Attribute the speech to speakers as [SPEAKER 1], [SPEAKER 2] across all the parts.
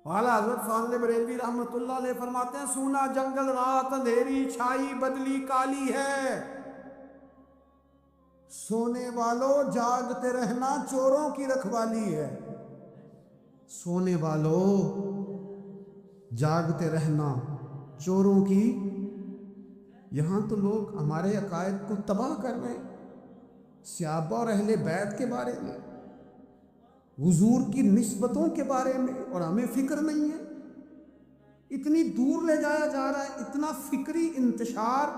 [SPEAKER 1] اعلیٰ حضرت فاضل بریلوی رحمۃ اللہ علیہ فرماتے ہیں سونا جنگل رات اندھیری چھائی بدلی کالی ہے، سونے والوں جاگتے رہنا چوروں کی رکھوالی ہے۔ سونے والوں جاگتے رہنا چوروں کی، یہاں تو لوگ ہمارے عقائد کو تباہ کر رہے ہیں، صحابہ اور اہل بیت کے بارے میں، حضور کی نسبتوں کے بارے میں، اور ہمیں فکر نہیں ہے۔ اتنی دور لے جایا جا رہا ہے، اتنا فکری انتشار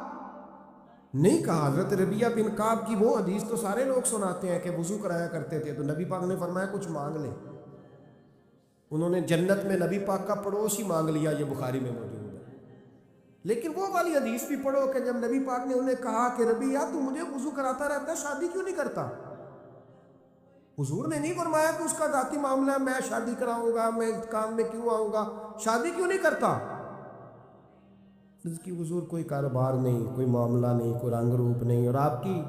[SPEAKER 1] نہیں کہا۔ حضرت ربیہ بن کعب کی وہ حدیث تو سارے لوگ سناتے ہیں کہ وضو کرایا کرتے تھے، تو نبی پاک نے فرمایا کچھ مانگ لے۔ انہوں نے جنت میں نبی پاک کا پڑوسی مانگ لیا، یہ بخاری میں موجود ہے۔ لیکن وہ والی حدیث بھی پڑھو کہ جب نبی پاک نے انہیں کہا کہ ربیہ تو مجھے وضو کراتا رہتا ہے، شادی کیوں نہیں کرتا؟ حضور نے نہیں فرمایا کہ اس کا ذاتی معاملہ ہے، میں شادی کراؤں گا، میں کام میں کیوں آؤں گا، شادی کیوں نہیں کرتا؟ اس کی حضور کوئی کاروبار نہیں، کوئی معاملہ نہیں، کوئی رنگ روپ نہیں، اور آپ کی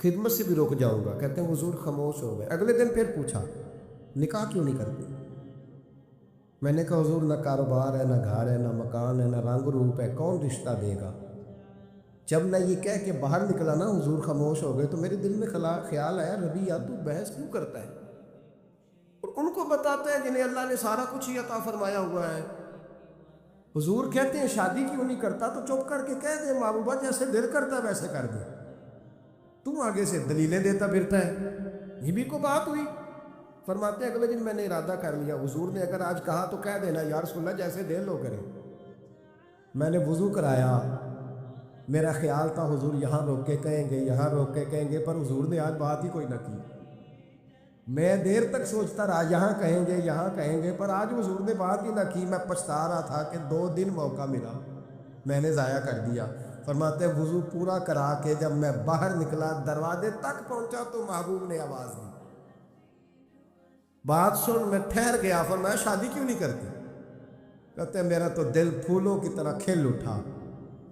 [SPEAKER 1] خدمت سے بھی رک جاؤں گا۔ کہتے ہیں حضور خاموش ہو گئے۔ اگلے دن پھر پوچھا نکاح کیوں نہیں کرتے؟ میں نے کہا حضور نہ کاروبار ہے، نہ گھر ہے، نہ مکان ہے، نہ رنگ روپ ہے، کون رشتہ دے گا؟ جب میں یہ کہہ کے باہر نکلا نا حضور خاموش ہو گئے، تو میرے دل میں خیال آیا ربیہ تو بحث کیوں کرتا ہے؟ اور ان کو بتاتا ہے جنہیں اللہ نے سارا کچھ ہی عطا فرمایا ہوا ہے۔ حضور کہتے ہیں شادی کیوں نہیں کرتا؟ تو چپ کر کے کہہ دے محبوبہ جیسے دل کرتا ہے ویسے کر دے، تم آگے سے دلیلیں دیتا پھرتا ہے۔ یہ بھی کو بات ہوئی۔ فرماتے ہیں اگلے دن میں نے ارادہ کر لیا، حضور نے اگر آج کہا تو کہہ دینا یا رسول اللہ جیسے دل ہو کرے۔ میں نے وضو کرایا، میرا خیال تھا حضور یہاں روک کے کہیں گے، یہاں روک کے کہیں گے، پر حضور نے آج بات ہی کوئی نہ کی۔ میں دیر تک سوچتا رہا یہاں کہیں گے، یہاں کہیں گے، پر آج حضور نے بات ہی نہ کی۔ میں پچھتا رہا تھا کہ 2 دن موقع ملا، میں نے ضائع کر دیا۔ فرماتے ہیں وضو پورا کرا کے جب میں باہر نکلا، دروازے تک پہنچا تو محبوب نے آواز دی۔ بات سن میں ٹھہر گیا، فرمایا شادی کیوں نہیں کرتی؟ کہتے ہیں میرا تو دل پھولوں کی طرح کھل اٹھا۔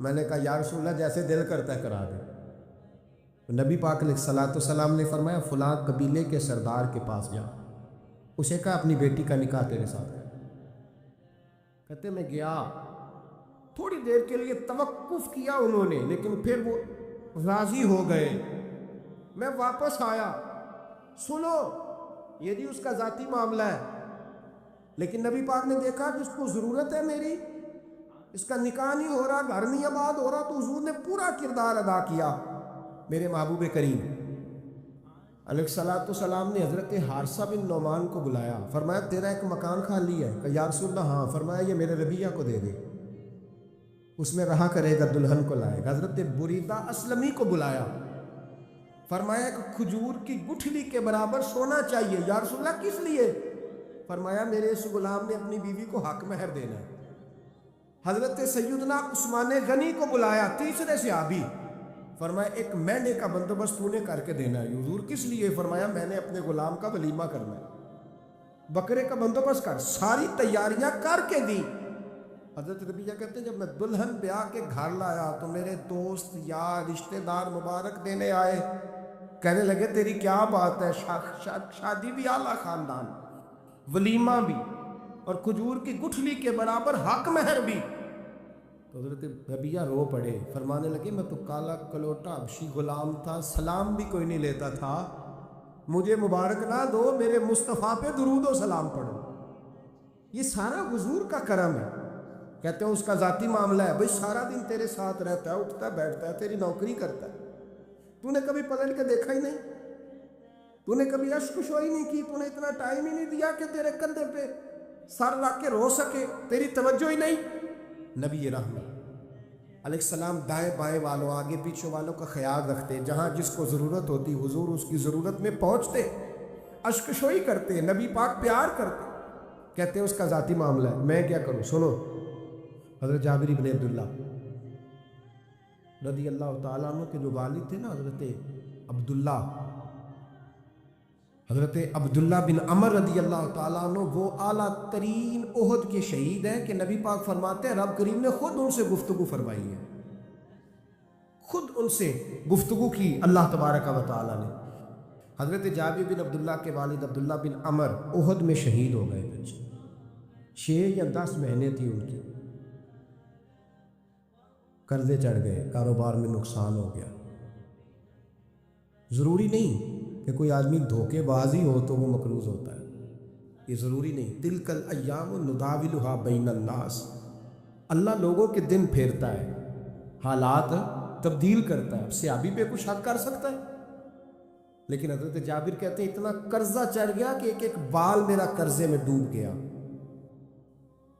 [SPEAKER 1] میں نے کہا یا رسول اللہ جیسے دل کرتا ہے کرا دے۔ نبی پاک علیہ الصلوۃ والسلام نے فرمایا فلاں قبیلے کے سردار کے پاس جا، اسے کہا اپنی بیٹی کا نکاح تیرے ساتھ ہے۔ کہتے میں گیا، تھوڑی دیر کے لیے توقف کیا انہوں نے، لیکن پھر وہ راضی ہو گئے۔ میں واپس آیا، سنو یہ بھی اس کا ذاتی معاملہ ہے، لیکن نبی پاک نے دیکھا کہ اس کو ضرورت ہے میری، اس کا نکاح نہیں ہو رہا، گھر نہیں آباد ہو رہا، تو حضور نے پورا کردار ادا کیا۔ میرے محبوب کریم علیہ الصلوۃ والسلام نے حضرت حارثہ بن نعمان کو بلایا، فرمایا تیرا ایک مکان خالی ہے؟ کہ یا رسول اللہ ہاں۔ فرمایا یہ میرے ربیہ کو دے دے، اس میں رہا کرے گا، دلہن کو لائے گا۔ حضرت بریدہ اسلمی کو بلایا، فرمایا ایک کھجور کی گٹھلی کے برابر سونا چاہیے۔ یا رسول اللہ کس لیے؟ فرمایا میرے اس غلام نے اپنی بیوی کو حق مہر دینا ہے۔ حضرت سیدنا عثمان غنی کو بلایا، تیسرے صحابی، فرمایا ایک مہینے کا بندوبست تو نے کر کے دینا ہے۔ حضور کس لیے؟ فرمایا میں نے اپنے غلام کا ولیمہ کرنا ہے، بکرے کا بندوبست کر۔ ساری تیاریاں کر کے دی۔ حضرت ربیہ کہتے ہیں جب میں دلہن بیاہ کے گھر لایا تو میرے دوست یار رشتہ دار مبارک دینے آئے، کہنے لگے تیری کیا بات ہے، شادی بھی اعلیٰ خاندان، ولیمہ بھی، اور کھجور کی گٹھلی کے برابر حق مہر بھی۔ تو حضرت ربیہ رو پڑے، فرمانے لگے میں تو کالا کلوٹا حبشی غلام تھا، سلام بھی کوئی نہیں لیتا تھا، مجھے مبارک نہ دو، میرے مصطفیٰ پہ درود و سلام پڑھو۔ یہ سارا حضور کا کرم ہے۔ کہتے ہیں اس کا ذاتی معاملہ ہے، بھئی سارا دن تیرے ساتھ رہتا ہے، اٹھتا ہے بیٹھتا ہے، تیری نوکری کرتا ہے، تو نے کبھی پلٹ کے دیکھا ہی نہیں، تو نے کبھی اشک شوئی نہیں کی، تو نے اتنا ٹائم ہی نہیں دیا کہ تیرے کندھے پہ سر رکھ کے رو سکے، تیری توجہ ہی نہیں۔ نبی رحمت علیہ السلام دائیں بائیں والوں، آگے پیچھے والوں کا خیال رکھتے، جہاں جس کو ضرورت ہوتی حضور اس کی ضرورت میں پہنچتے، اشک شوئی کرتے، نبی پاک پیار کرتے۔ کہتے ہیں اس کا ذاتی معاملہ ہے، میں کیا کروں؟ سنو حضرت جابر بن عبداللہ رضی اللہ تعالیٰ عنہ کے جو والد تھے نا حضرت عبداللہ بن عمر رضی اللہ تعالیٰ عنہ، وہ اعلیٰ ترین احد کے شہید ہیں کہ نبی پاک فرماتے ہیں رب کریم نے خود ان سے گفتگو فرمائی ہے، خود ان سے گفتگو کی اللہ تبارک و تعالیٰ نے۔ حضرت جابر بن عبداللہ کے والد عبداللہ بن عمر احد میں شہید ہو گئے تھے، 6 یا 10 مہینے تھی ان کی، قرضے چڑھ گئے، کاروبار میں نقصان ہو گیا۔ ضروری نہیں کہ کوئی آدمی دھوکے باز ہی ہو تو وہ مقروض ہوتا ہے، یہ ضروری نہیں۔ تلک الایام نداولھا بین الناس، اللہ لوگوں کے دن پھیرتا ہے، حالات تبدیل کرتا ہے۔ اب صحابی پہ کچھ حق کر سکتا ہے، لیکن حضرت جابر کہتے ہیں اتنا قرضہ چڑھ گیا کہ ایک ایک بال میرا قرضے میں ڈوب گیا۔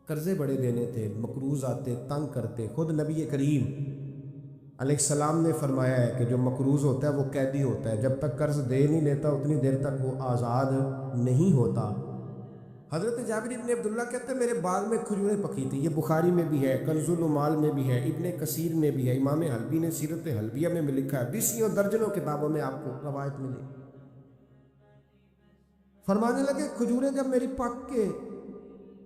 [SPEAKER 1] قرضے بڑے دینے تھے، مقروض آتے، تنگ کرتے۔ خود نبی کریم علیہ السلام نے فرمایا ہے کہ جو مقروض ہوتا ہے وہ قیدی ہوتا ہے، جب تک قرض دے نہیں لیتا اتنی دیر تک وہ آزاد نہیں ہوتا۔ حضرت جابر ابن عبداللہ کہتے ہیں میرے بال میں کھجوریں پکی تھی، یہ بخاری میں بھی ہے، کنز العمال میں بھی ہے، ابن کثیر میں بھی ہے، امام حلبی نے سیرت حلبیہ میں لکھا ہے، 20 درجنوں کتابوں میں آپ کو روایت ملے۔ فرمانے لگے کھجوریں جب میری پک کے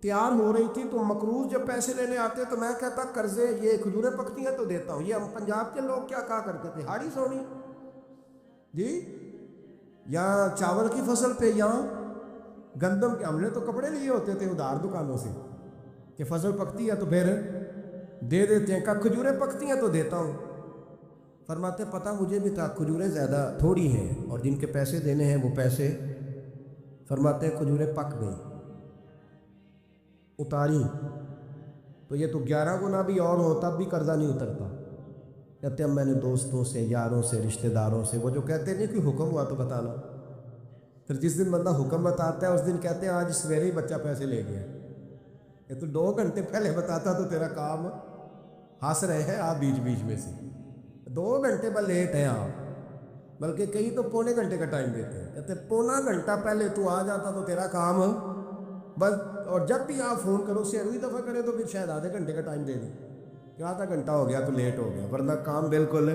[SPEAKER 1] تیار ہو رہی تھی تو مقروض جب پیسے لینے آتے تو میں کہتا قرضے یہ کھجوریں پکتی ہیں تو دیتا ہوں۔ یہ ہم پنجاب کے لوگ کیا کہا کرتے تھے، ہاڑی سونی جی، یا چاول کی فصل پہ یا گندم کے، ہم نے تو کپڑے لیے ہوتے تھے ادھار دکانوں سے کہ فصل پکتی ہے تو پھر دے دیتے ہیں، کہ کھجوریں پکتی ہیں تو دیتا ہوں۔ فرماتے پتہ مجھے بھی تھا کھجوریں زیادہ تھوڑی ہیں اور جن کے پیسے دینے ہیں وہ پیسے، فرماتے ہیں کھجوریں پک گئیں، اتاری تو یہ تو 11 گنا بھی اور ہو تب بھی قرضہ نہیں اترتا۔ کہتے ہیں میں نے دوستوں سے، یاروں سے، رشتہ داروں سے، وہ جو کہتے نہیں کوئی حکم ہوا تو بتانا، پھر جس دن بندہ حکم بتاتا ہے اس دن کہتے ہیں آج سویرے ہی بچہ پیسے لے گیا، یہ تو 2 گھنٹے پہلے بتاتا تو تیرا کام ہنس رہے ہیں آپ بیچ بیچ میں سے، 2 گھنٹے پر لیٹ ہیں آپ، بلکہ کئی تو پونے گھنٹے کا ٹائم دیتے ہیں، کہتے ہیں پونا گھنٹہ پہلے تو آ جاتا تو تیرا کام بس، اور جب بھی آپ فون کرو سے اگلی دفعہ کریں تو پھر شاید آدھے گھنٹے کا ٹائم دے دیں کہ آدھا گھنٹہ ہو گیا تو لیٹ ہو گیا، ورنہ کام بالکل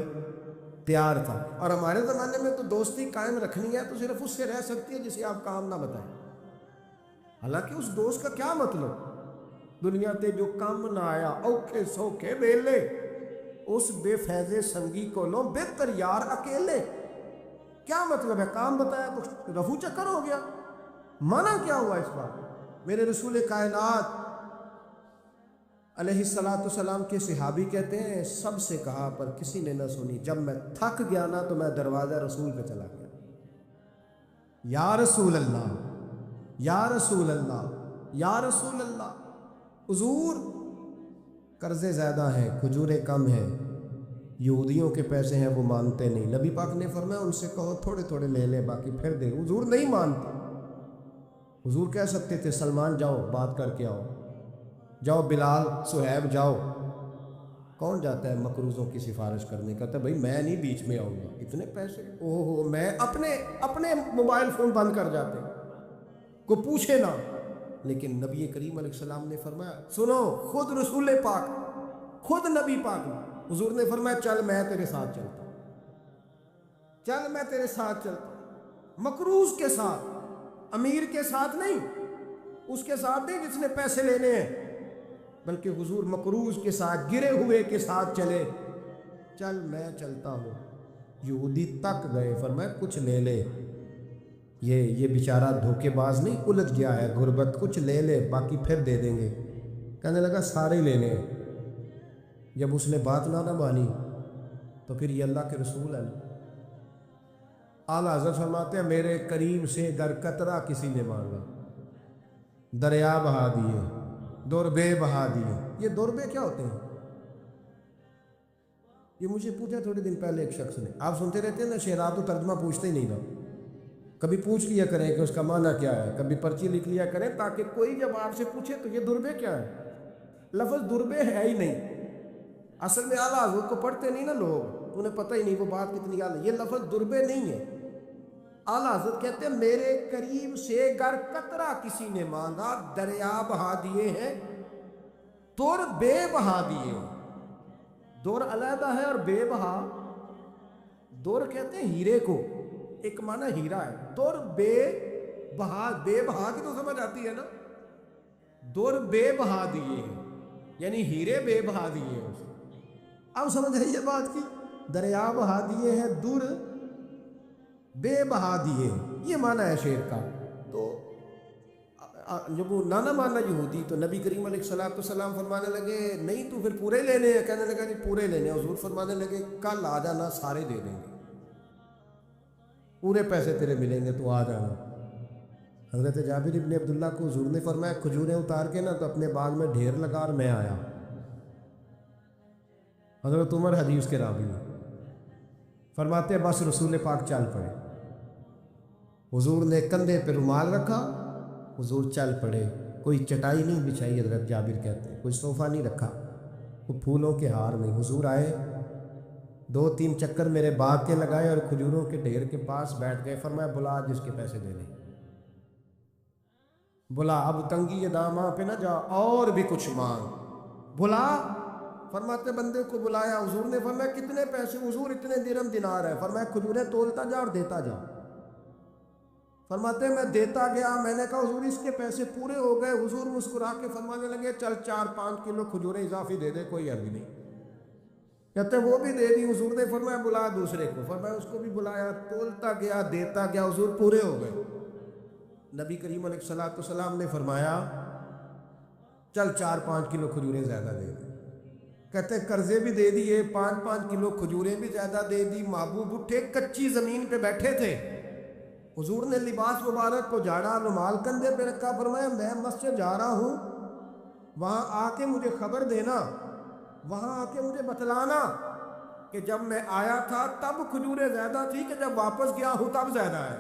[SPEAKER 1] تیار تھا۔ اور ہمارے زمانے میں تو دوستی قائم رکھنی ہے تو صرف اس سے رہ سکتی ہے جسے آپ کام نہ بتائیں، حالانکہ اس دوست کا کیا مطلب، دنیا تے جو کام نہ آیا اوکھے سوکھے ویلے، اس بے فیض سنگی کو لو بہتر یار اکیلے، کیا مطلب ہے، کام بتایا تو رفو چکر ہو گیا، مانا کیا ہوا اس بات۔ میرے رسول کائنات علیہ السلام کے صحابی کہتے ہیں سب سے کہا پر کسی نے نہ سنی، جب میں تھک گیا نا تو میں دروازہ رسول پہ چلا گیا، یا رسول اللہ، یا رسول اللہ، یا رسول اللہ، حضور قرضے زیادہ ہیں، کھجوریں کم ہیں، یہودیوں کے پیسے ہیں وہ مانتے نہیں، نبی پاک نے فرمایا ان سے کہو تھوڑے تھوڑے لے لے باقی پھر دے، حضور نہیں مانتے۔ حضور کہہ سکتے تھے سلمان جاؤ بات کر کے آؤ، جاؤ بلال صہیب جاؤ، کون جاتا ہے مقروضوں کی سفارش کرنے، کہتا ہے بھائی میں نہیں بیچ میں آؤں گا، اتنے پیسے اوہ میں اپنے موبائل فون بند کر جاتے، کو پوچھے نہ۔ لیکن نبی کریم علیہ السلام نے فرمایا سنو، خود رسول پاک، خود نبی پاک نے، حضور نے فرمایا چل میں تیرے ساتھ چلتا ہوں، چل میں تیرے ساتھ چلتا ہوں، مقروض کے ساتھ، امیر کے ساتھ نہیں، اس کے ساتھ نہیں جس نے پیسے لینے ہیں، بلکہ حضور مقروض کے ساتھ، گرے ہوئے کے ساتھ چلے، چل میں چلتا ہوں۔ یہودی تک گئے، فرمایا کچھ لے لے، یہ بیچارہ دھوکے باز نہیں الجھ گیا ہے، غربت، کچھ لے لے باقی پھر دے دیں گے۔ کہنے لگا سارے لینے ہیں۔ جب اس نے بات نہ مانی تو پھر یہ اللہ کے رسول ہے۔ اعلیٰ حضرت فرماتے ہیں میرے کریم سے گر قطرہ کسی نے مانگا، دریا بہا دیے، دوربے بہا دیے۔ یہ دوربے کیا ہوتے ہیں؟ یہ مجھے پوچھا تھوڑے دن پہلے ایک شخص نے، آپ سنتے رہتے ہیں نا شعرات تو ترجمہ پوچھتے ہی نہیں نا، کبھی پوچھ لیا کریں کہ اس کا معنی کیا ہے، کبھی پرچی لکھ لیا کریں تاکہ کوئی جب آپ سے پوچھے تو یہ دوربے کیا ہے۔ لفظ دوربے ہے ہی نہیں، اصل میں اعلیٰ حضرت کو پڑھتے نہیں نا لوگ، انہیں پتہ ہی نہیں وہ بات کتنی اعلیٰ، یہ لفظ دوربے نہیں ہے۔ اعلیٰ حضرت کہتے ہیں میرے قریب سے گر قطرہ کسی نے مانگا، دریا بہا دیے ہیں، دور بے بہا دیے ہیں۔ دور علیحدہ ہے اور بے بہا، دور کہتے ہیں ہیرے کو، ایک معنی ہیرا ہے، دور بے بہا، بے بہا کی تو سمجھ آتی ہے نا، دور بے بہا دیے ہیں یعنی ہیرے بے بہا دیے ہیں۔ اب سمجھ رہی ہے بات کی، دریا بہا دیے ہیں، دور بے بہا دیے، یہ معنی ہے شعر کا۔ تو جب وہ نہ مانا یہودی تو نبی کریم علیہ الصلوۃ والسلام فرمانے لگے نہیں تو پھر پورے لینے ہیں، کہنے لگا نہیں پورے لینے ہیں۔ حضور فرمانے لگے کل آ جانا، سارے دے دیں گے، پورے پیسے تیرے ملیں گے، تو آ جانا۔ حضرت جابر ابن عبداللہ کو حضور نے فرمایا کھجوریں اتار کے نا تو اپنے باغ میں ڈھیر لگا اور میں آیا۔ حضرت عمر حدیث کے راوی ہیں، فرماتے ہیں بس رسول پاک چل پڑے، حضور نے کندھے پہ رومال رکھا، حضور چل پڑے، کوئی چٹائی نہیں بچھائی، حضرت جابر کہتے ہیں کوئی صوفہ نہیں رکھا، وہ پھولوں کے ہار میں حضور آئے، 2-3 چکر میرے باغ کے لگائے اور کھجوروں کے ڈھیر کے پاس بیٹھ گئے۔ فرمایا بلا جس کے پیسے دے دیں، بلا، اب تنگی یہ داماں پہ نہ جا، اور بھی کچھ مانگ، بلا۔ فرماتے بندے کو بلایا، حضور نے فرمایا کتنے پیسے؟ حضور اتنے درہم دینار ہے۔ فرمایا کھجوریں تولتا جا اور دیتا جا۔ فرماتے میں دیتا گیا، میں نے کہا حضور اس کے پیسے پورے ہو گئے۔ حضور مسکرا کے فرمانے لگے چل 4-5 کلو کھجوریں اضافی دے دے، کوئی حرج نہیں۔ کہتے وہ بھی دے دی۔ حضور نے فرمایا بلا دوسرے کو، فرمایا اس کو بھی بلایا، تولتا گیا، دیتا گیا، حضور پورے ہو گئے۔ نبی کریم علیہ الصلوۃ والسلام نے فرمایا چل 4-5 کلو کھجوریں زیادہ دے دے۔ کہتے قرضے بھی دے دیے، 5-5 کلو کھجوریں بھی زیادہ دے دی۔ محبوب اٹھے، کچی زمین پہ بیٹھے تھے، حضور نے لباس مبارک کو جھاڑا، رومال کندھے پہ رکھا، فرمایا میں مسجد جا رہا ہوں، وہاں آ کے مجھے خبر دینا، وہاں آ کے مجھے بتلانا کہ جب میں آیا تھا تب کھجوریں زیادہ تھی کہ جب واپس گیا ہوں تب زیادہ ہے۔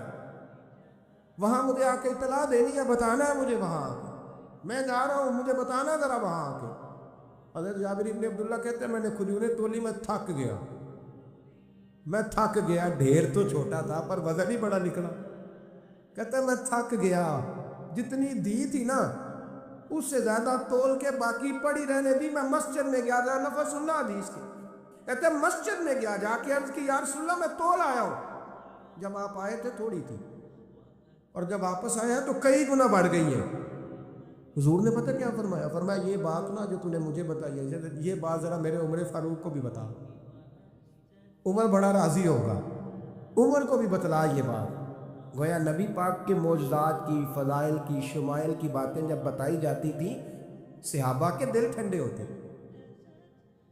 [SPEAKER 1] وہاں مجھے آ کے اطلاع دینی ہے، بتانا ہے مجھے، وہاں آ کے میں جا رہا ہوں، مجھے بتانا ذرا وہاں آ کے۔ حضرت جابر ابن عبداللہ کہتے ہیں میں نے کھجوریں تولی، میں تھک گیا، میں تھک گیا، ڈھیر تو چھوٹا تھا پر وزن ہی بڑا نکلا۔ کہتے ہیں میں تھک گیا، جتنی دی تھی نا اس سے زیادہ تول کے باقی پڑی رہنے دی۔ میں مسجد میں گیا، ذرا لفظ سننا حدیث کے، کہتے ہیں مسجد میں گیا، جا کے عرض کی یا رسول اللہ میں تول آیا ہوں، جب آپ آئے تھے تھوڑی تھی اور جب واپس آیا تو کئی گنا بڑھ گئی ہے۔ حضور نے پتہ کیا فرمایا؟ فرمایا یہ بات نا جو تو نے مجھے بتائی ہے، یہ بات ذرا میرے عمر فاروق کو بھی بتا، عمر بڑا راضی ہوگا، عمر کو بھی بتلا یہ بات۔ گویا نبی پاک کے معجزات کی، فضائل کی، شمائل کی باتیں جب بتائی جاتی تھیں صحابہ کے دل ٹھنڈے ہوتے،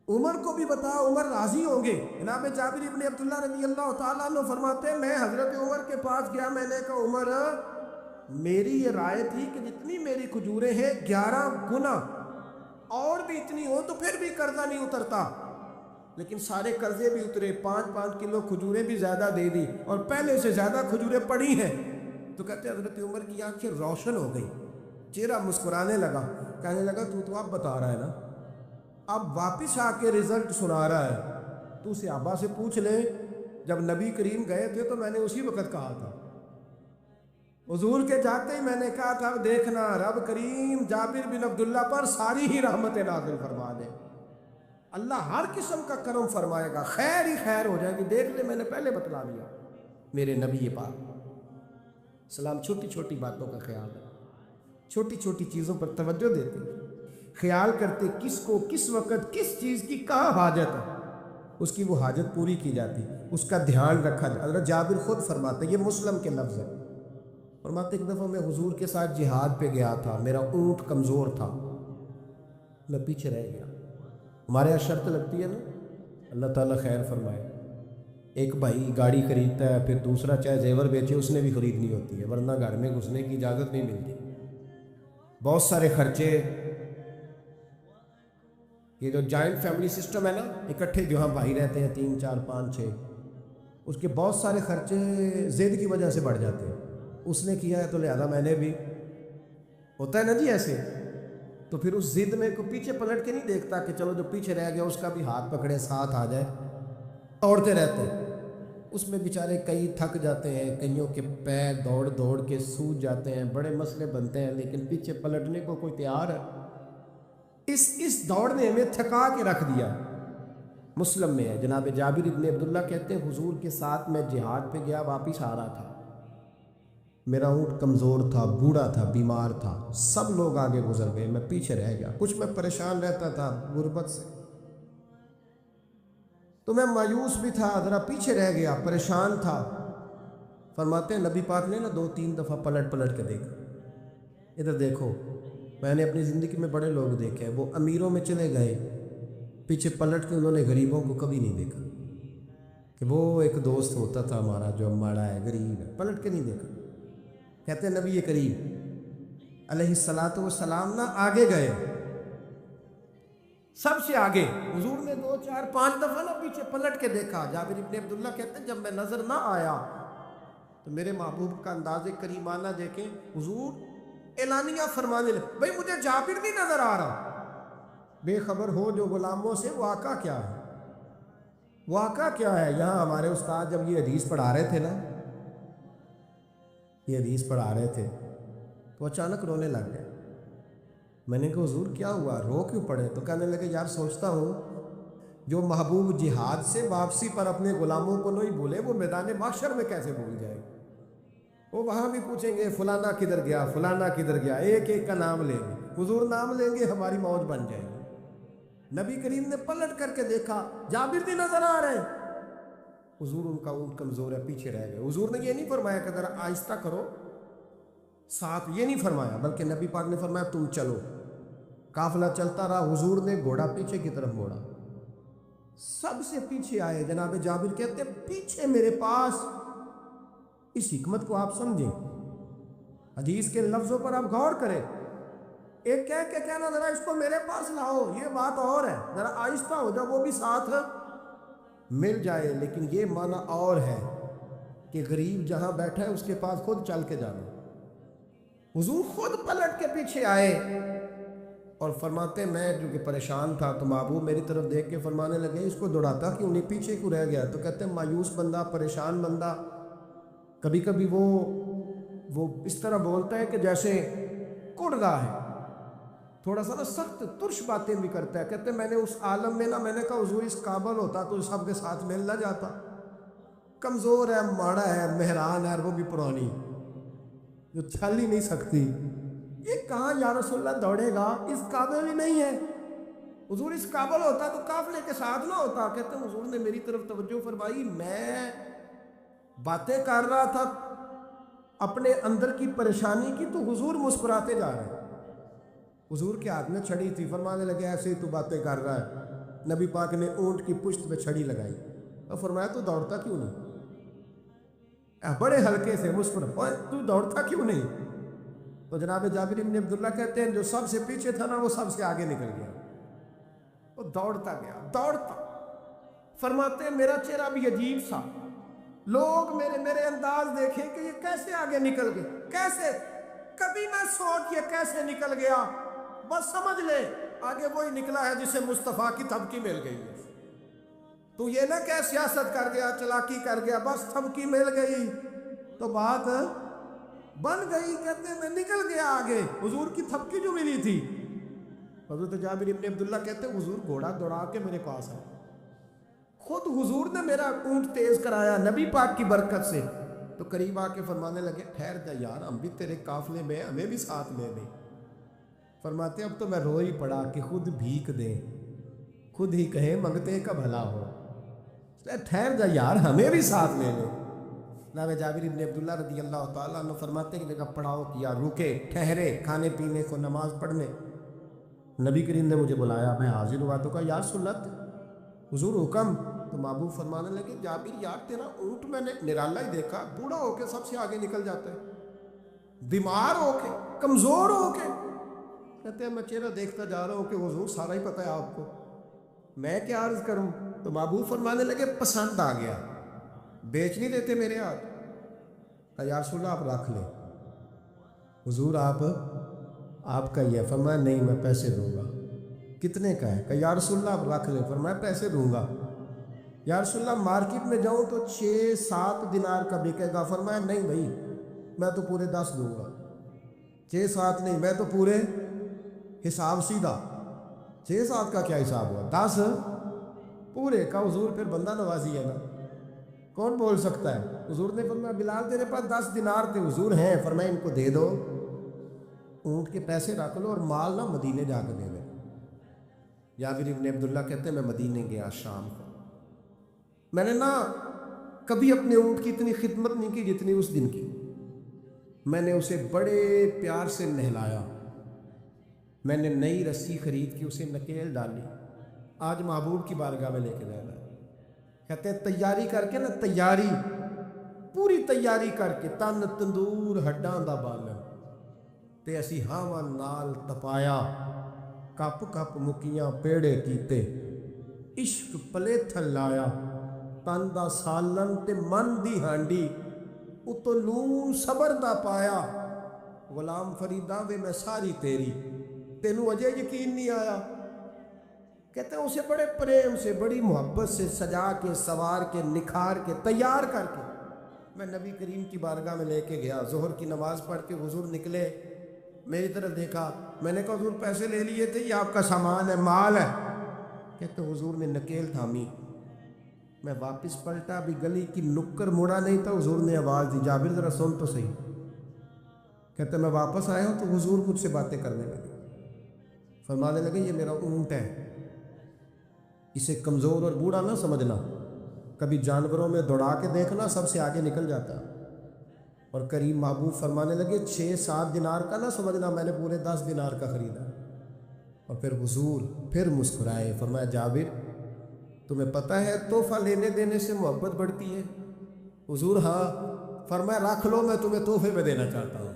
[SPEAKER 1] عمر کو بھی بتا، عمر راضی ہوں گے۔ جناب جابر ابن عبداللہ رضی اللہ تعالیٰ عنہ فرماتے ہیں میں حضرت عمر کے پاس گیا، میں نے کہا عمر میری یہ رائے تھی کہ جتنی میری کھجوریں ہیں 11 گنا اور بھی اتنی ہو تو پھر بھی قرضہ نہیں اترتا، لیکن سارے قرضے بھی اترے، 5-5 کلو کھجوریں بھی زیادہ دے دی اور پہلے سے زیادہ کھجوریں پڑی ہیں۔ تو کہتے ہیں حضرت عمر کی آنکھیں روشن ہو گئی، چہرہ مسکرانے لگا، کہنے لگا تو اب بتا رہا ہے نا، اب واپس آ کے رزلٹ سنا رہا ہے، تو صحابہ سے پوچھ لے جب نبی کریم گئے تھے تو میں نے اسی وقت کہا تھا، حضور کے جاتے ہی میں نے کہا تھا دیکھنا رب کریم جابر بن عبداللہ پر ساری ہی رحمت نازل فرما دے، اللہ ہر قسم کا کرم فرمائے گا، خیر ہی خیر ہو جائے گی، دیکھ لے میں نے پہلے بتلا دیا۔ میرے نبی پاک سلام چھوٹی چھوٹی باتوں کا خیال ہے، چھوٹی چھوٹی چیزوں پر توجہ دیتے، خیال کرتے کس کو کس وقت کس چیز کی کہاں حاجت ہے، اس کی وہ حاجت پوری کی جاتی، اس کا دھیان رکھا جاتا۔ حضرت جابر خود فرماتے، یہ مسلم کے لفظ ہے، فرماتے ایک دفعہ میں حضور کے ساتھ جہاد پہ گیا تھا، میرا اونٹ کمزور تھا، میں پیچھے رہ گیا۔ ہمارے یہاں شرط لگتی ہے نا، اللہ تعالیٰ خیر فرمائے، ایک بھائی گاڑی خریدتا ہے پھر دوسرا چاہے زیور بیچے اس نے بھی خریدنی ہوتی ہے، ورنہ گھر میں گھسنے کی اجازت نہیں ملتی، بہت سارے خرچے، یہ جو جوائنٹ فیملی سسٹم ہے نا، اکٹھے جہاں بھائی رہتے ہیں 3 4 5 6، اس کے بہت سارے خرچے ضد کی وجہ سے بڑھ جاتے ہیں، اس نے کیا ہے تو لہذا میں نے بھی، ہوتا ہے نا جی ایسے، تو پھر اس ضد میں کوئی پیچھے پلٹ کے نہیں دیکھتا کہ چلو جو پیچھے رہ گیا اس کا بھی ہاتھ پکڑے ساتھ آ جائے، دوڑتے رہتے ہیں، اس میں بیچارے کئی تھک جاتے ہیں، کئیوں کے پیر دوڑ دوڑ کے سوج جاتے ہیں، بڑے مسئلے بنتے ہیں، لیکن پیچھے پلٹنے کو کوئی تیار ہے؟ اس دوڑ نے ہمیں تھکا کے رکھ دیا۔ مسلم میں ہے، جناب جابر ابن عبداللہ کہتے ہیں حضور کے ساتھ میں جہاد پہ گیا، واپس آ رہا تھا، میرا اونٹ کمزور تھا، بوڑھا تھا، بیمار تھا، سب لوگ آگے گزر گئے، میں پیچھے رہ گیا، کچھ میں پریشان رہتا تھا غربت سے، تو میں مایوس بھی تھا، ذرا پیچھے رہ گیا، پریشان تھا۔ فرماتے ہیں نبی پاک نے نا 2-3 دفعہ پلٹ کے دیکھا، ادھر دیکھو، میں نے اپنی زندگی میں بڑے لوگ دیکھے ہیں، وہ امیروں میں چلے گئے، پیچھے پلٹ کے انہوں نے غریبوں کو کبھی نہیں دیکھا کہ وہ ایک دوست ہوتا تھا ہمارا جو ماڑا ہے، غریب ہے، پلٹ کے نہیں دیکھا۔ کہتے ہیں نبی کریم علیہ الصلاۃ والسلام نہ آگے گئے، سب سے آگے، حضور نے 2 4 5 دفعہ نہ پیچھے پلٹ کے دیکھا۔ جابر ابن عبداللہ کہتے ہیں جب میں نظر نہ آیا تو میرے محبوب کا انداز کریمانہ دیکھیں، حضور اعلانیہ فرمانے لگے، بھئی مجھے جابر نہیں نظر آ رہا، بے خبر ہو جو غلاموں سے، واقعہ کیا ہے؟ واقعہ کیا ہے؟ یہاں ہمارے استاد جب یہ حدیث پڑھا رہے تھے نا، یہ حدیث پڑھا رہے تھے تو اچانک رونے لگ گئے۔ میں نے کہا حضور کیا ہوا، رو کیوں پڑے؟ تو کہنے لگے یار سوچتا ہوں جو محبوب جہاد سے واپسی پر اپنے غلاموں کو نہیں بھولے، وہ میدان محشر میں کیسے بھول جائے؟ وہ وہاں بھی پوچھیں گے فلانا کدھر گیا، فلانا کدھر گیا، ایک ایک کا نام لیں گے، حضور نام لیں گے ہماری موج بن جائے گی۔ نبی کریم نے پلٹ کر کے دیکھا، جابر بھی نظر آ رہے ہیں، حضور ان کا اونٹ کمزور ہے، پیچھے رہ گئے۔ حضور نے یہ نہیں فرمایا کہ ذرا آہستہ کرو ساتھ، یہ نہیں فرمایا، بلکہ نبی پاک نے فرمایا تم چلو۔ قافلہ چلتا رہا، حضور نے گھوڑا پیچھے کی طرف موڑا، سب سے پیچھے آئے۔ جناب جابر کہتے پیچھے میرے پاس، اس حکمت کو آپ سمجھیں، حدیث کے لفظوں پر آپ غور کریں، ایک کہہ کے کہنا ذرا اس کو میرے پاس لاؤ، یہ بات اور ہے، ذرا آہستہ ہو جب وہ بھی ساتھ مل جائے، لیکن یہ معنی اور ہے کہ غریب جہاں بیٹھا ہے اس کے پاس خود چل کے جانا۔ حضور خود پلٹ کے پیچھے آئے اور فرماتے میں جو کہ پریشان تھا تو محبوب میری طرف دیکھ کے فرمانے لگے اس کو دوڑاتا کیوں نہیں، پیچھے کیوں رہ گیا؟ تو کہتے ہیں مایوس بندہ، پریشان بندہ کبھی کبھی وہ اس طرح بولتا ہے کہ جیسے کڑ رہا ہے، تھوڑا سا نا سخت ترش باتیں بھی کرتا ہے۔ کہتے ہیں میں نے اس عالم میں میں نے کہا حضور اس قابل ہوتا تو سب کے ساتھ مل نہ جاتا، کمزور ہے، ماڑا ہے، مہران ہے، وہ بھی پرانی جو چل ہی نہیں سکتی، یہ کہاں یا رسول اللہ دوڑے گا، اس قابل ہی نہیں ہے۔ حضور اس قابل ہوتا تو قافلے کے ساتھ نہ ہوتا۔ کہتے ہیں حضور نے میری طرف توجہ فرمائی، میں باتیں کر رہا تھا اپنے اندر کی پریشانی کی تو حضور مسکراتے جا رہے ہیں۔ حضور کے ہاتھ میں چھڑی تھی، فرمانے لگے ایسے ہی تو باتیں کر رہا ہے۔ نبی پاک نے اونٹ کی پشت پہ چھڑی لگائی اور فرمایا تو دوڑتا کیوں نہیں؟ بڑے ہلکے سے مسکرا، تو دوڑتا کیوں نہیں؟ تو جناب جابر بن عبداللہ کہتے ہیں جو سب سے پیچھے تھا نا وہ سب سے آگے نکل گیا، وہ دوڑتا گیا، دوڑتا۔ فرماتے ہیں میرا چہرہ بھی عجیب سا، لوگ میرے انداز دیکھیں کہ یہ کیسے آگے نکل گئے، کیسے، کبھی نہ سوچ یہ کیسے نکل گیا، بس سمجھ لے آگے وہی نکلا ہے جسے مصطفیٰ کی تھپکی مل گئی ہے۔ تو یہ نہ کہ سیاست کر گیا، چلاکی کر گیا، بس تھپکی مل گئی تو بات بن گئی۔ کہتے ہیں میں نکل گیا آگے، حضور کی تھپکی جو ملی تھی۔ حضرت جابر بن عبداللہ کہتے ہیں حضور گھوڑا دوڑا کے میرے پاس آئے، خود حضور نے میرا اونٹ تیز کرایا نبی پاک کی برکت سے۔ تو قریب آ کے فرمانے لگے ٹھہر جا یار، ہم بھی تیرے قافلے میں، ہمیں بھی ساتھ لے لیں۔ فرماتے اب تو میں رو ہی پڑا کہ خود بھیک دیں، خود ہی کہیں منگتے کا بھلا ہو، ٹھہر جا یار ہمیں بھی ساتھ لے لیں۔ جناب جابر بن عبداللہ رضی اللہ تعالیٰ عنہ فرماتے ہیں کہ جگہ پڑاؤ کیا، رکے، ٹھہرے کھانے پینے کو، نماز پڑھنے۔ نبی کریم نے مجھے بلایا، میں حاضر ہوا تو کہا یا سنت حضور حکم؟ تو محبوب فرمانے لگے جابر یار تیرا اونٹ میں نے نرالا ہی دیکھا، بوڑھا ہو کے سب سے آگے نکل جاتا ہے، بیمار ہو کے، کمزور ہو کے۔ کہتے ہیں میں چہرہ دیکھتا جا رہا ہوں کہ حضور سارا ہی پتہ ہے آپ کو، میں کیا عرض کروں؟ تو محبوب فرمانے لگے پسند آ گیا، بیچ نہیں دیتے میرے ہاتھ؟ یا رسول اللہ آپ رکھ لیں، حضور آپ کا یہ۔ فرمایا نہیں میں پیسے دوں گا۔ کتنے کا ہے؟ کہ یا رسول اللہ آپ رکھ لیں۔ فرمایا پیسے دوں گا۔ یا رسول اللہ مارکیٹ میں جاؤں تو 6-7 دینار کا بکے گا۔ فرمایا نہیں بھائی میں تو پورے 10 دوں گا، 6-7 نہیں، میں تو پورے حساب سیدھا، 6-7 کا کیا حساب ہوا، 10 پورے کا۔ حضور پھر بندہ نوازی ہے نا، کون بول سکتا ہے؟ حضور نے فرمایا بلال تیرے پاس 10 دینار تھے؟ حضور ہیں۔ فرمایا ان کو دے دو، اونٹ کے پیسے رکھ لو اور مال نہ مدینے جا کے دے دے۔ جابر بن عبداللہ کہتے ہیں میں مدینے گیا شام کو، میں نے نا کبھی اپنے اونٹ کی اتنی خدمت نہیں کی جتنی اس دن کی۔ میں نے اسے بڑے پیار سے نہلایا، میں نے نئی رسی خرید کے اسے نکیل ڈالی، آج محبوب کی بارگاہ میں لے کے جانا ہے۔ کہتے ہیں تیاری کر کے نا، تیاری پوری تیاری کر کے، تن تندور ہڈاں دا بالن تے اسی ہاواں نال تپایا، کپ کپ مکیاں پیڑے کیتے، عشق پلیتھن لایا، تن دا سالن تے من دی ہانڈی، اتو نون صبر دا پایا، غلام فریدا وے میں ساری تیری، تینوں اجے یقین نہیں آیا۔ کہتے ہیں اسے بڑے پریم سے، بڑی محبت سے سجا کے، سوار کے، نکھار کے، تیار کر کے میں نبی کریم کی بارگاہ میں لے کے گیا۔ ظہر کی نماز پڑھ کے حضور نکلے، میری طرف دیکھا، میں نے کہا حضور پیسے لے لیے تھے، یہ آپ کا سامان ہے، مال ہے؟ کہتے حضور نے نکیل تھامی، میں واپس پلٹا، بھی گلی کی نکر مڑا نہیں تھا، حضور نے آواز دی، جابر ذرا سن تو صحیح۔ کہتے میں واپس آیا ہوں تو حضور مجھ سے باتیں کرنے لگے، فرمانے لگے یہ میرا اونٹ ہے، اسے کمزور اور بوڑھا نہ سمجھنا، کبھی جانوروں میں دوڑا کے دیکھنا، سب سے آگے نکل جاتا۔ اور کریم محبوب فرمانے لگے 6-7 دینار کا نہ سمجھنا، میں نے پورے 10 دینار کا خریدا۔ اور پھر حضور پھر مسکرائے، فرمایا جابر تمہیں پتہ ہے تحفہ لینے دینے سے محبت بڑھتی ہے؟ حضور ہاں۔ فرمایا رکھ لو، میں تمہیں تحفے میں دینا چاہتا ہوں،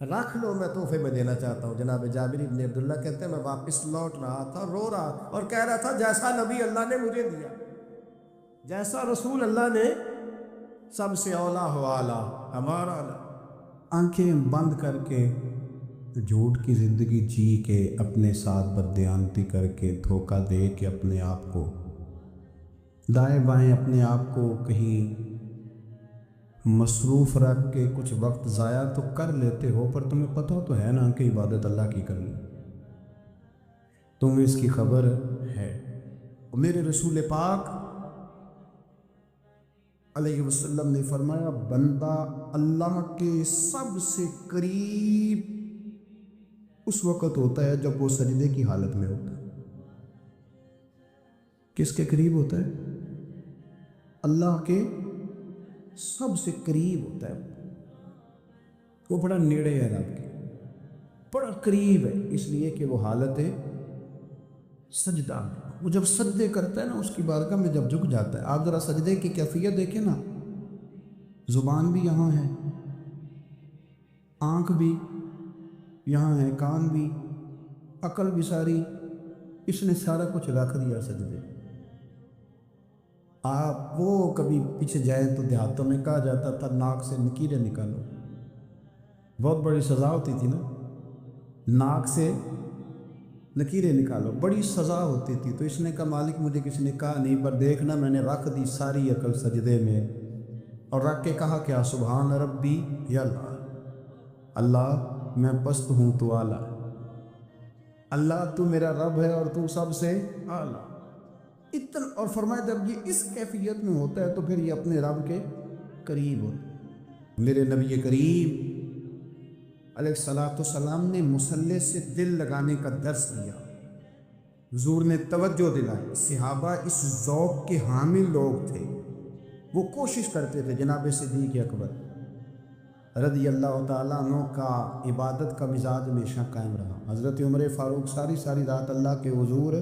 [SPEAKER 1] رکھ لو، میں تحفے میں دینا چاہتا ہوں۔ جناب جابر بن عبداللہ کہتے ہیں میں واپس لوٹ رہا تھا، رو رہا اور کہہ رہا تھا جیسا نبی اللہ نے مجھے دیا، جیسا رسول اللہ نے، سب سے اولا ہو اعلیٰ ہمارا۔ آنکھیں بند کر کے جھوٹ کی زندگی جی کے، اپنے ساتھ بددیانتی کر کے، دھوکہ دے کے، اپنے آپ کو دائیں بائیں، اپنے آپ کو کہیں مصروف رکھ کے کچھ وقت ضائع تو کر لیتے ہو، پر تمہیں پتہ تو ہے نا کہ عبادت اللہ کی کرنی، تمہیں اس کی خبر ہے۔ میرے رسول پاک علیہ وسلم نے فرمایا بندہ اللہ کے سب سے قریب اس وقت ہوتا ہے جب وہ سجدے کی حالت میں ہوتا ہے۔ کس کے قریب ہوتا ہے؟ اللہ کے سب سے قریب ہوتا ہے، وہ بڑا نیڑے ہے رب کے، بڑا قریب ہے، اس لیے کہ وہ حالت ہے سجدہ میں۔ وہ جب سجدے کرتا ہے نا، اس کی بارگاہ میں جب جھک جاتا ہے، آپ ذرا سجدے کی کیفیت دیکھیں نا، زبان بھی یہاں ہے، آنکھ بھی یہاں ہے، کان بھی، عقل بھی ساری، اس نے سارا کچھ رکھ دیا سجدے۔ آپ وہ کبھی پیچھے جائیں تو دیہاتوں میں کہا جاتا تھا ناک سے نکیریں نکالو، بہت بڑی سزا ہوتی تھی نا، ناک سے نکیریں نکالو، بڑی سزا ہوتی تھی۔ تو اس نے کہا مالک مجھے کسی نے کہا نہیں، پر دیکھنا میں نے رکھ دی ساری عقل سجدے میں، اور رکھ کے کہا کیا سبحان ربی یا اللہ میں پست ہوں تو اعلیٰ، اللہ تو میرا رب ہے اور تو سب سے اعلیٰ اتنا۔ اور فرمایا جب یہ اس کیفیت میں ہوتا ہے تو پھر یہ اپنے رب کے قریب ہوتا ہے۔ میرے نبی کریم علیہ السلام نے مصلی سے دل لگانے کا درس دیا، حضور نے توجہ دلائی، صحابہ اس ذوق کے حامل لوگ تھے، وہ کوشش کرتے تھے۔ جناب صدیق اکبر رضی اللہ تعالیٰ عنہ کا عبادت کا مزاج ہمیشہ قائم رہا۔ حضرت عمر فاروق ساری رات اللہ کے حضور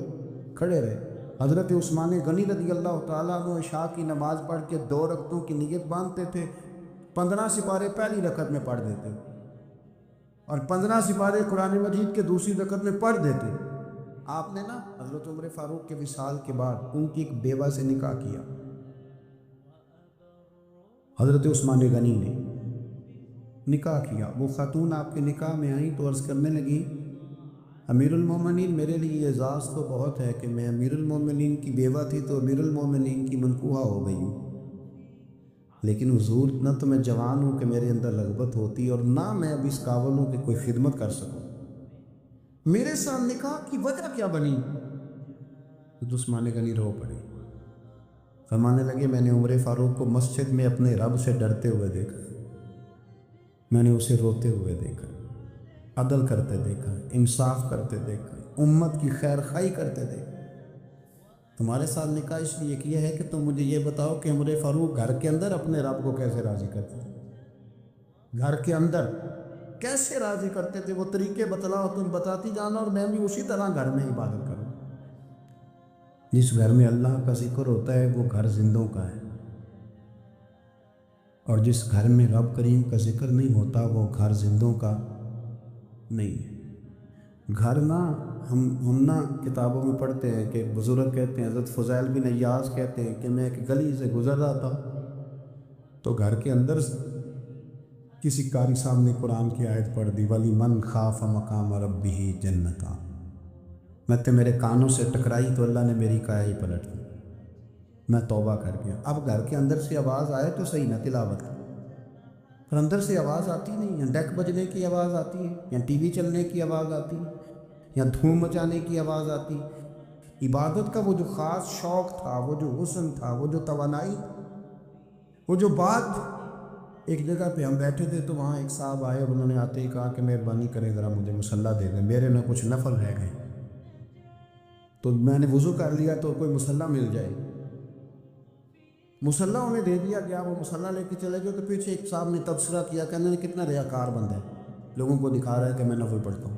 [SPEAKER 1] کھڑے رہے۔ حضرت عثمان غنی رضی اللہ تعالیٰ عنہ عشاء کی نماز پڑھ کے 2 رکعتوں کی نیت باندھتے تھے، 15 سپارے پہلی رکعت میں پڑھ دیتے اور 15 سپارے قرآن مجید کے دوسری رکعت میں پڑھ دیتے۔ آپ نے نا حضرت عمر فاروق کے وصال کے بعد ان کی ایک بیوہ سے نکاح کیا، حضرت عثمان غنی نے نکاح کیا۔ وہ خاتون آپ کے نکاح میں آئیں تو عرض کرنے لگی امیر المومنین میرے لیے اعزاز تو بہت ہے کہ میں امیر المومنین کی بیوہ تھی تو امیر المومنین کی منکوحہ ہو گئی ہوں، لیکن حضور نہ تو میں جوان ہوں کہ میرے اندر رغبت ہوتی اور نہ میں اب اس قابل ہوں کہ کوئی خدمت کر سکوں، میرے ساتھ نکاح کی وجہ کیا بنی؟ تو عثمان غنی رو پڑے، فرمانے لگے میں نے عمر فاروق کو مسجد میں اپنے رب سے ڈرتے ہوئے دیکھا، میں نے اسے روتے ہوئے دیکھا، عدل کرتے دیکھا، انصاف کرتے دیکھا، امت کی خیر خواہی کرتے دیکھا۔ تمہارے ساتھ نکاح اس لیے کیا ہے کہ تم مجھے یہ بتاؤ کہ عمر فاروق گھر کے اندر اپنے رب کو کیسے راضی کرتے تھے، گھر کے اندر کیسے راضی کرتے تھے، وہ طریقے بتلاؤ، تم بتاتی جانا اور میں بھی اسی طرح گھر میں عبادت کروں۔ جس گھر میں اللہ کا ذکر ہوتا ہے وہ گھر زندوں کا ہے، اور جس گھر میں رب کریم کا ذکر نہیں ہوتا وہ گھر زندوں کا نہیں ہے۔ گھر نا ہم نا کتابوں میں پڑھتے ہیں کہ بزرگ کہتے ہیں، حضرت فضیل بن عیاض کہتے ہیں کہ میں ایک گلی سے گزر رہا تھا تو گھر کے اندر کسی قاری صاحب نے قرآن کی آیت پڑھ دی، وَلِمَنْ خَافَ مَقَامَ رَبِّهِ جَنَّتَانِ۔ میں تو میرے کانوں سے ٹکرائی تو اللہ نے میری کایا ہی پلٹ دی، میں توبہ کر گیا۔ اب گھر کے اندر سے آواز آئے تو صحیح نہ تلاوت کی، پر اندر سے آواز آتی نہیں ہے، ڈیک بجنے کی آواز آتی ہے، یا ٹی وی چلنے کی آواز آتی ہے، یا دھوم مچانے کی آواز آتی۔ عبادت کا وہ جو خاص شوق تھا، وہ جو حسن تھا، وہ جو توانائی، وہ جو بات۔ ایک جگہ پہ ہم بیٹھے تھے تو وہاں ایک صاحب آئے اور انہوں نے آتے ہی کہا کہ مہربانی کریں ذرا مجھے مصلی دے دیں، میرے میں کچھ نفل رہ گئے۔ تو میں نے وضو کر لیا تو کوئی مصلی مل جائے، مصلی انہیں دے دیا گیا، وہ مصلی لے کے چلے گئے تو پیچھے ایک صاحب نے تبصرہ کیا کہ انہوں نے کتنا ریاکار بندہ ہے، لوگوں کو دکھا رہا ہے کہ میں نفل پڑھتا ہوں،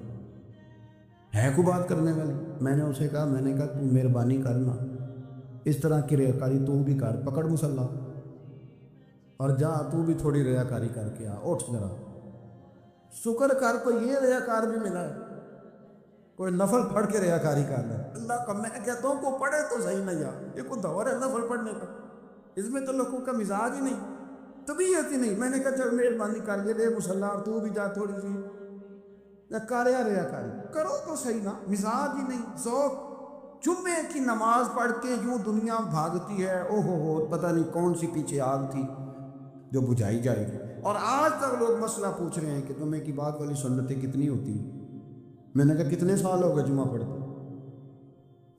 [SPEAKER 1] ہے کوئی بات کرنے والی۔ میں نے اسے کہا، میں نے کہا تو مہربانی کرنا، اس طرح کی ریاکاری تو بھی کر، پکڑ مصلی اور جا تو بھی تھوڑی ریاکاری کر کے آ، اٹھ ذرا، شکر کر کوئی یہ ریاکار بھی ملا ہے، کوئی نفل پڑھ کے ریاکاری کر رہا ہے۔ اللہ کا میں کہتا ہوں کو پڑھے تو صحیح نہ یار، یہ کوئی دور ہے نفل پڑھنے کا؟ اس میں تو لوگوں کا مزاج ہی نہیں، طبیعت ہی نہیں۔ میں نے کہا چل مہربانی کر کے دے مصلی، اور تو بھی جا تھوڑی سی کاریا ریاکاری کرو تو صحیح نا، مزاج ہی نہیں، ذوق۔ جمعے کی نماز پڑھ کے یوں دنیا بھاگتی ہے، او ہو پتہ نہیں کون سی پیچھے آگ تھی جو بجھائی جائے گی، اور آج تک لوگ مسئلہ پوچھ رہے ہیں کہ جمعے کی بعد والی سنتیں کتنی ہوتی ہیں۔ میں نے کہا کتنے سال ہو گئے جمعہ پڑھتے،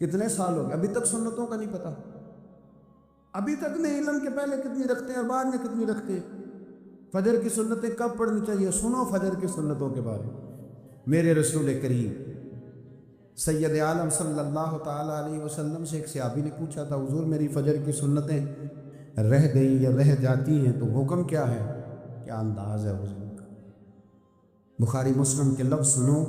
[SPEAKER 1] کتنے سال ہو گئے، ابھی تک سنتوں کا نہیں پتہ، ابھی تک نہیں علم کے پہلے کتنی رکھتے ہیں اور بعد میں کتنی رکھتے ہیں۔ فجر کی سنتیں کب پڑھنی چاہیے؟ سنو فجر کی سنتوں کے بارے میں۔ میرے رسول کریم سید عالم صلی اللہ تعالیٰ علیہ وسلم سے ایک صحابی نے پوچھا تھا، حضور میری فجر کی سنتیں رہ گئیں یا رہ جاتی ہیں تو حکم کیا ہے؟ کیا انداز ہے حضور کا؟ بخاری مسلم کے لفظ سنو،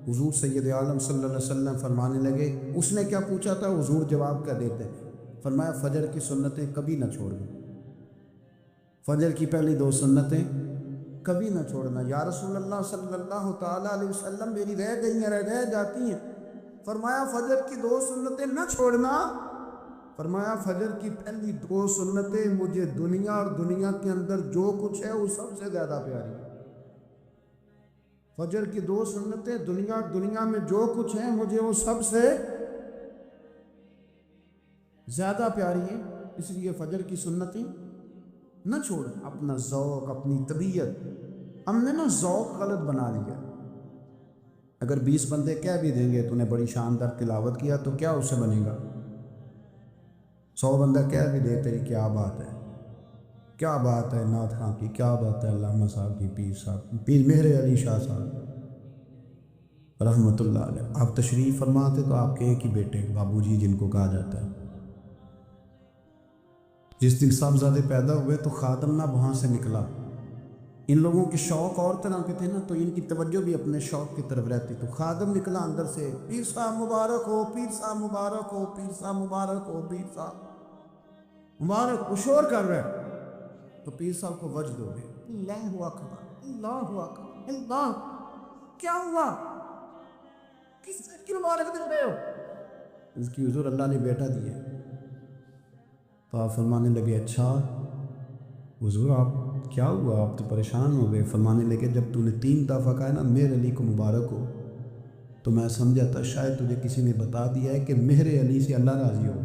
[SPEAKER 1] حضور سید عالم صلی اللہ علیہ وسلم فرمانے لگے، اس نے کیا پوچھا تھا؟ حضور جواب کیا دیتے؟ فرمایا فجر کی سنتیں کبھی نہ چھوڑنا، فجر کی پہلی 2 سنتیں کبھی نہ چھوڑنا۔ یا رسول اللہ صلی اللہ تعالیٰ علیہ وسلم میری رہ گئی ہیں، رہ جاتی ہیں۔ فرمایا فجر کی 2 سنتیں نہ چھوڑنا، فرمایا فجر کی پہلی 2 سنتیں مجھے دنیا اور دنیا کے اندر جو کچھ ہے وہ سب سے زیادہ پیاری ہے۔ فجر کی 2 سنتیں دنیا اور دنیا میں جو کچھ ہے مجھے وہ سب سے زیادہ پیاری ہے، اس لیے فجر کی سنتیں نہ چھوڑ۔ اپنا ذوق، اپنی طبیعت، ہم نے نا ذوق غلط بنا لیا۔ اگر 20 بندے کہہ بھی دیں گے تو نے بڑی شاندار تلاوت کیا تو کیا اس سے بنے گا؟ 100 بندہ کہہ بھی دے تیری کیا بات ہے، کیا بات ہے نعت خاں کی، کیا بات ہے علامہ صاحب کی، پیر صاحب، پیر مہر علی شاہ صاحب رحمۃ اللہ علیہ۔ آپ تشریف فرماتے تو آپ کے ایک ہی بیٹے بابو جی جن کو کہا جاتا ہے، جس دن صاحبزادے پیدا ہوئے تو خادم نہ وہاں سے نکلا۔ ان لوگوں کے شوق اور طرح کے تھے نا، تو ان کی توجہ بھی اپنے شوق کی طرف رہتی، تو خادم نکلا اندر سے، پیر صاحب مبارک ہو، پیر صاحب مبارک ہو، پیر صاحب مبارک ہو، پیر صاحب مبارک ہو، شور کر رہا ہے۔ تو پیر صاحب کو وجد ہو گئے، اللہ اکبر، اللہ اکبر، اللہ، کیا ہوا؟ کس چیز کی مبارک دے رہے ہو؟ اس کی حضور اللہ نے بیٹا دیا۔ تو آپ فرمانے لگے اچھا حضور آپ کیا ہوا، آپ تو پریشان ہو گئے۔ فرمانے لگے جب تو نے 3 دفعہ کہا نا مہر علی کو مبارک ہو تو میں سمجھا تھا شاید تجھے کسی نے بتا دیا ہے کہ مہر علی سے اللہ راضی ہو۔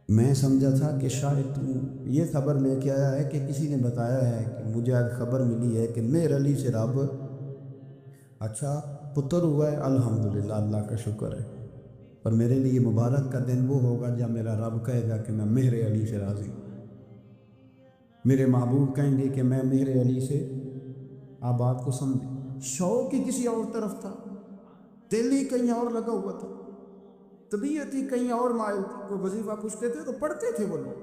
[SPEAKER 1] میں سمجھا تھا کہ شاید تو یہ خبر لے کے آیا ہے کہ کسی نے بتایا ہے کہ مجھے آج خبر ملی ہے کہ مہر علی سے رب، اچھا پتر ہوا ہے، الحمدللہ اللہ کا شکر ہے، پر میرے لیے مبارک کا دن وہ ہوگا جب میرا رب کہے گا کہ میں مہر علی سے راضی ہوں، میرے محبوب کہیں گے کہ میں مہر علی سے۔ آپ بات کو سمجھیں، شوق ہی کسی اور طرف تھا، دل ہی کہیں اور لگا ہوا تھا، طبیعت ہی کہیں اور مائل تھی۔ کوئی وظیفہ پوچھتے تھے تو پڑھتے تھے وہ لوگ،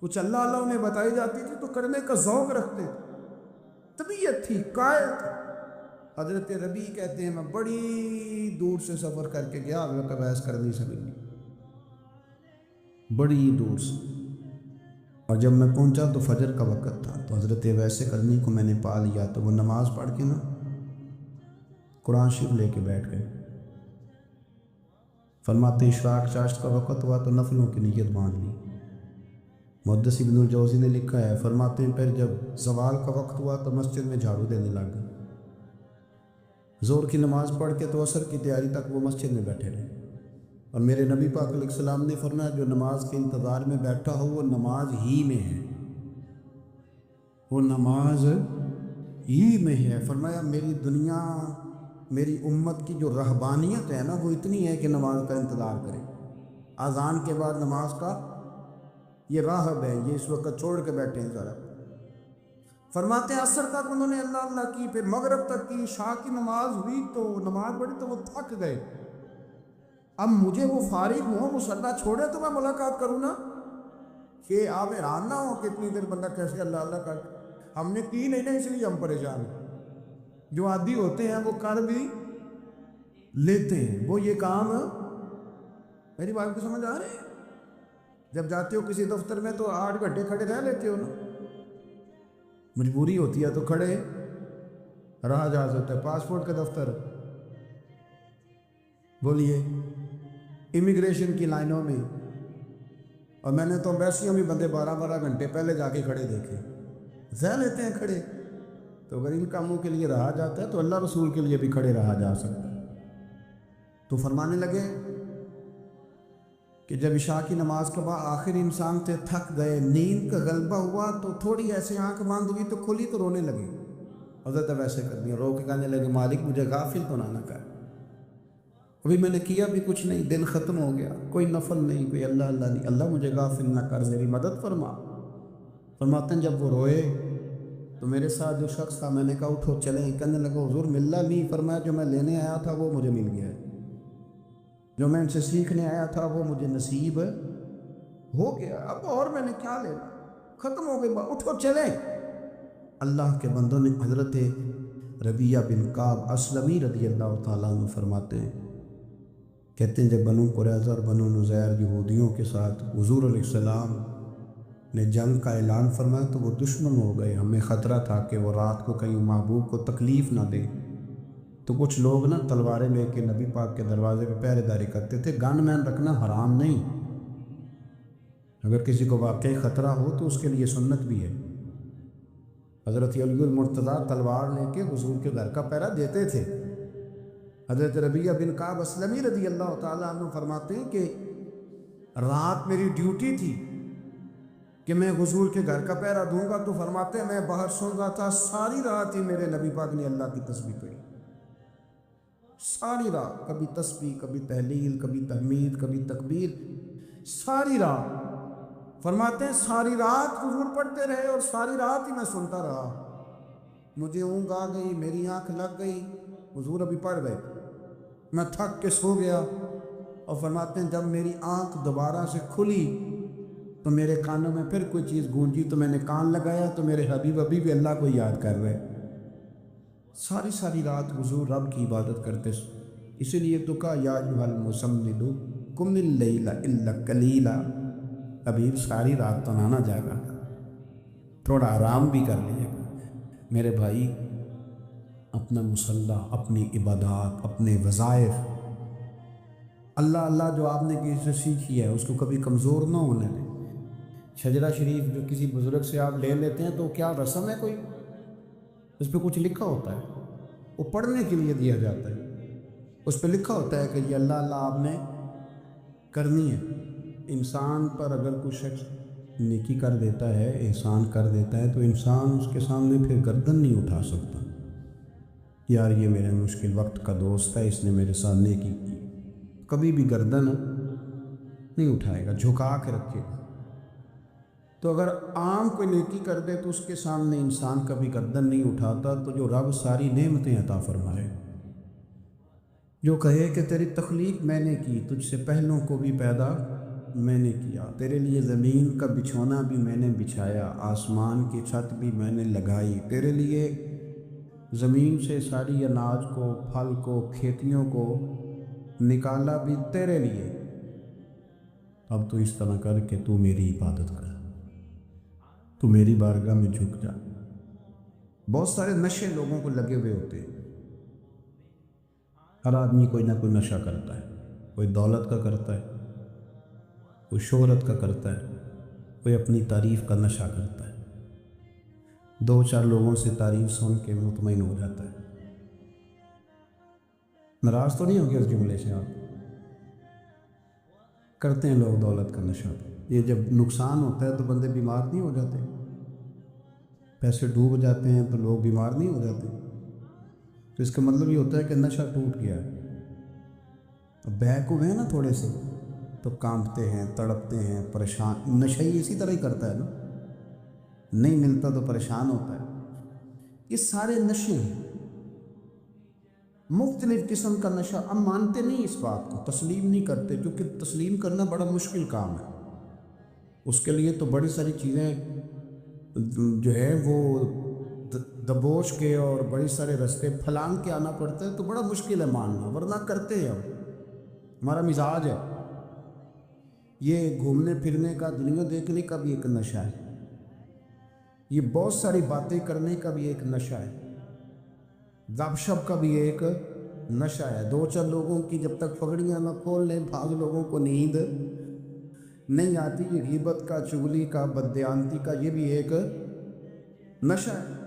[SPEAKER 1] کچھ اللہ اللہ انہیں بتائی جاتی تھی تو کرنے کا ذوق رکھتے تھے، طبیعت تھی، قائد تھے۔ حضرت ربیع کہتے ہیں میں بڑی دور سے سفر کر کے گیا، حضرت ویس کرنی سے ملی، بڑی دور سے، اور جب میں پہنچا تو فجر کا وقت تھا، تو حضرت ویس کرنی کو میں نے پا لیا، تو وہ نماز پڑھ کے نا قرآن شریف لے کے بیٹھ گئے۔ فرماتے اشراق چاشت کا وقت ہوا تو نفلوں کی نیت باندھ لی۔ محدث ابن الجوزی نے لکھا ہے، فرماتے ہیں پھر جب زوال کا وقت ہوا تو مسجد میں جھاڑو دینے لگ گئے۔ ظہر کی نماز پڑھ کے تو عصر کی تیاری تک وہ مسجد میں بیٹھے رہے، اور میرے نبی پاک علیہ السلام نے فرمایا جو نماز کے انتظار میں بیٹھا ہو وہ نماز ہی میں ہے، وہ نماز ہی میں ہے۔ فرمایا میری دنیا، میری امت کی جو رہبانیت ہے نا وہ اتنی ہے کہ نماز کا انتظار کرے، اذان کے بعد نماز کا یہ راہب ہے، یہ اس وقت چھوڑ کے بیٹھے ہیں ذرا۔ فرماتے ہیں عصر تک انہوں نے اللہ اللہ کی، پھر مغرب تک کی، عشاء کی نماز ہوئی تو نماز پڑھی تو وہ تھک گئے۔ اب مجھے وہ فارغ ہوں، مصلی چھوڑے تو میں ملاقات کروں نا، کہ آپ حیران نہ ہو کہ اتنی دیر بندہ کیسے اللہ اللہ کر، ہم نے کی نہیں نا اس لیے ہم پریشان ہیں۔ جو عادی ہوتے ہیں وہ کر بھی لیتے ہیں، وہ یہ کام، میری بات کو سمجھ آ رہے ہیں؟ جب جاتے ہو کسی دفتر میں تو 8 گھنٹے کھڑے رہ لیتے ہو نا، مجبوری ہوتی ہے تو کھڑے رہا جا سکتا ہے۔ پاسپورٹ کا دفتر، بولیے امیگریشن کی لائنوں میں، اور میں نے تو ایمبیسیوں میں بندے 12 گھنٹے پہلے جا کے کھڑے دیکھے، رہ لیتے ہیں کھڑے۔ تو اگر ان کاموں کے لیے رہا جاتا ہے تو اللہ رسول کے لیے بھی کھڑے رہا جا سکتا ہے۔ تو فرمانے لگے کہ جب عشاء کی نماز کے بعد آخر انسان سے تھک گئے، نیند کا غلبہ ہوا تو تھوڑی ایسے آنکھ بند ہوئی تو کھلی تو رونے لگے۔ حضرت ویسے کرنی رو کے کہنے لگے مالک مجھے غافل تو نہ کر، ابھی میں نے کیا بھی کچھ نہیں، دن ختم ہو گیا، کوئی نفل نہیں، کوئی اللہ اللہ نہیں، اللہ مجھے غافل نہ کر، میری مدد فرما۔ فرماتے ہیں جب وہ روئے تو میرے ساتھ جو شخص تھا میں نے کہا اٹھو چلیں، کہنے لگا حضور ملنا نہیں، فرمایا جو میں لینے آیا تھا وہ مجھے مل گیا ہے، جو میں ان سے سیکھنے آیا تھا وہ مجھے نصیب ہو گیا، اب اور میں نے کیا لینا، ختم ہو گئی، اٹھو چلیں۔ اللہ کے بندوں نے حضرت ربیعہ بن کعب اسلمی رضی اللہ تعالیٰ عنہ فرماتے ہیں، کہتے ہیں جب بنو قریظہ اور بنو نذیر یہودیوں کے ساتھ حضور علیہ السلام نے جنگ کا اعلان فرمایا تو وہ دشمن ہو گئے، ہمیں خطرہ تھا کہ وہ رات کو کہیں محبوب کو تکلیف نہ دے، تو کچھ لوگ نا تلواریں لے کے نبی پاک کے دروازے پہ پہرے داری کرتے تھے۔ گن مین رکھنا حرام نہیں، اگر کسی کو واقعی خطرہ ہو تو اس کے لیے سنت بھی ہے۔ حضرت علی المرتضیٰ تلوار لے کے حضور کے گھر کا پہرا دیتے تھے۔ حضرت ربیعہ بن کعب اسلمی رضی اللہ تعالیٰ عنہ فرماتے ہیں کہ رات میری ڈیوٹی تھی کہ میں حضور کے گھر کا پہرا دوں گا، تو فرماتے ہیں میں باہر سن رہا تھا، ساری رات ہی میرے نبی پاک نے اللہ کی تسبیح پڑھی، ساری رات، کبھی تسبیح، کبھی تحلیل، کبھی تحمید، کبھی تکبیر، ساری رات۔ فرماتے ہیں ساری رات حضور پڑھتے رہے اور ساری رات ہی میں سنتا رہا، مجھے اونگ آ گئی، میری آنکھ لگ گئی، حضور ابھی پڑھ گئے، میں تھک کے سو گیا، اور فرماتے ہیں جب میری آنکھ دوبارہ سے کھلی تو میرے کانوں میں پھر کوئی چیز گونجی، تو میں نے کان لگایا تو میرے حبیب ابھی بھی اللہ کو یاد کر رہے، ساری رات حضور رب کی عبادت کرتے، اسی لیے تو کہا یا ایھا المزمل قم اللیل الا قلیلا، حبیب ساری رات تو نہ جاگا، تھوڑا آرام بھی کر لیجیے گا۔ میرے بھائی اپنا مصلی، اپنی عبادات، اپنے وظائف، اللہ اللہ جو آپ نے کسی سے سیکھی ہے اس کو کبھی کمزور نہ ہونے دیں۔ شجرہ شریف جو کسی بزرگ سے آپ لے لیتے ہیں تو کیا رسم ہے کوئی؟ اس پہ کچھ لکھا ہوتا ہے، وہ پڑھنے کے لیے دیا جاتا ہے، اس پہ لکھا ہوتا ہے کہ یہ اللہ اللہ آپ نے کرنی ہے۔ انسان پر اگر کوئی شخص نیکی کر دیتا ہے، احسان کر دیتا ہے، تو انسان اس کے سامنے پھر گردن نہیں اٹھا سکتا، یار یہ میرے مشکل وقت کا دوست ہے، اس نے میرے ساتھ نیکی کی، کبھی بھی گردن نہیں اٹھائے گا، جھکا کے رکھے گا۔ تو اگر عام کوئی نیکی کر دے تو اس کے سامنے انسان کبھی گردن نہیں اٹھاتا، تو جو رب ساری نعمتیں عطا فرمائے، جو کہے کہ تیری تخلیق میں نے کی، تجھ سے پہلوں کو بھی پیدا
[SPEAKER 2] میں نے کیا، تیرے لیے زمین کا بچھونا بھی میں نے بچھایا، آسمان کی چھت بھی میں نے لگائی، تیرے لیے زمین سے ساری اناج کو، پھل کو، کھیتیوں کو نکالا بھی تیرے لیے۔ اب تو اس طرح کر کہ تو میری عبادت کر، تو میری بارگاہ میں جھک جا۔ بہت سارے نشے لوگوں کو لگے ہوئے ہوتے ہیں، ہر آدمی کوئی نہ کوئی نشہ کرتا ہے، کوئی دولت کا کرتا ہے، کوئی شہرت کا کرتا ہے، کوئی اپنی تعریف کا نشہ کرتا ہے، دو چار لوگوں سے تعریف سن کے مطمئن ہو جاتا ہے۔ ناراض تو نہیں ہو گیا اس جملے سے؟ آپ کرتے ہیں لوگ دولت کا نشہ، یہ جب نقصان ہوتا ہے تو بندے بیمار نہیں ہو جاتے؟ پیسے ڈوب جاتے ہیں تو لوگ بیمار نہیں ہو جاتے؟ تو اس کا مطلب یہ ہوتا ہے کہ نشہ ٹوٹ گیا ہے۔ اب بہک ہوئے ہیں نا تھوڑے سے تو کانپتے ہیں، تڑپتے ہیں، پریشان۔ نشئی اسی طرح ہی کرتا ہے نا، نہیں ملتا تو پریشان ہوتا ہے۔ یہ سارے نشے ہیں، مختلف قسم کا نشہ۔ ہم مانتے نہیں اس بات کو، تسلیم نہیں کرتے، کیونکہ تسلیم کرنا بڑا مشکل کام ہے۔ اس کے لیے تو بڑی ساری چیزیں جو ہے وہ دبوچ کے اور بڑی سارے رستے پھلانگ کے آنا پڑتا ہے، تو بڑا مشکل ہے ماننا، ورنہ کرتے ہیں ہم، ہمارا مزاج ہے۔ یہ گھومنے پھرنے کا، دنیا دیکھنے کا بھی ایک نشہ ہے، یہ بہت ساری باتیں کرنے کا بھی ایک نشہ ہے، گپ شپ کا بھی ایک نشہ ہے۔ دو چار لوگوں کی جب تک پگڑیاں نہ کھول لیں، بعض لوگوں کو نیند نہیں آتی۔ یہ غیبت کا، چغلی کا، بددیانتی کا، یہ بھی ایک نشہ ہے۔